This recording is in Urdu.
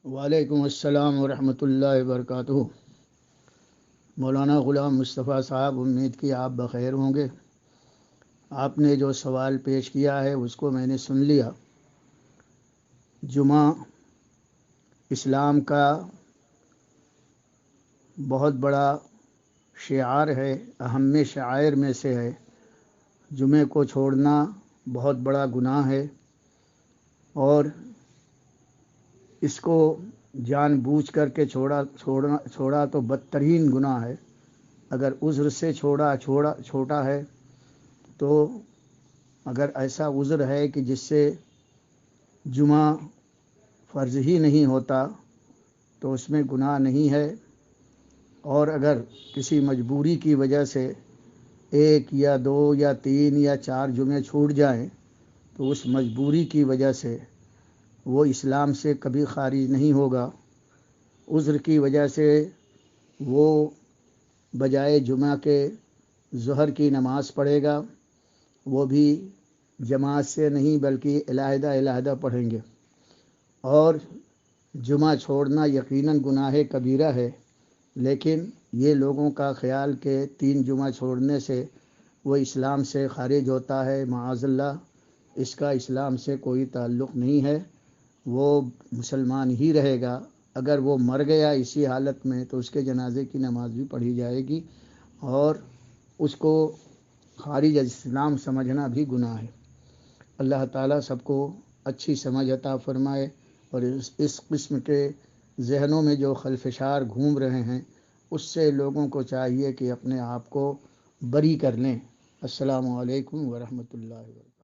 وعلیکم السلام ورحمۃ اللہ وبرکاتہ۔ مولانا غلام مصطفیٰ صاحب، امید کی آپ بخیر ہوں گے۔ آپ نے جو سوال پیش کیا ہے اس کو میں نے سن لیا۔ جمعہ اسلام کا بہت بڑا شعار ہے، اہم شعائر میں سے ہے۔ جمعے کو چھوڑنا بہت بڑا گناہ ہے، اور اس کو جان بوجھ کر کے چھوڑا تو بدترین گناہ ہے۔ اگر عذر سے چھوٹا ہے تو اگر ایسا عذر ہے کہ جس سے جمعہ فرض ہی نہیں ہوتا تو اس میں گناہ نہیں ہے، اور اگر کسی مجبوری کی وجہ سے 1 یا 2 یا 3 یا 4 جمعے چھوٹ جائیں تو اس مجبوری کی وجہ سے وہ اسلام سے کبھی خارج نہیں ہوگا۔ عذر کی وجہ سے وہ بجائے جمعہ کے ظہر کی نماز پڑھے گا، وہ بھی جماعت سے نہیں بلکہ علیحدہ پڑھیں گے۔ اور جمعہ چھوڑنا یقیناً گناہ کبیرہ ہے، لیکن یہ لوگوں کا خیال کہ 3 جمعہ چھوڑنے سے وہ اسلام سے خارج ہوتا ہے، معاذ اللہ، اس کا اسلام سے کوئی تعلق نہیں ہے۔ وہ مسلمان ہی رہے گا۔ اگر وہ مر گیا اسی حالت میں تو اس کے جنازے کی نماز بھی پڑھی جائے گی، اور اس کو خارج از اسلام سمجھنا بھی گناہ ہے۔ اللہ تعالیٰ سب کو اچھی سمجھ عطا فرمائے، اور اس قسم کے ذہنوں میں جو خلفشار گھوم رہے ہیں اس سے لوگوں کو چاہیے کہ اپنے آپ کو بری کر لیں۔ السلام علیکم ورحمۃ اللہ وبرکاتہ۔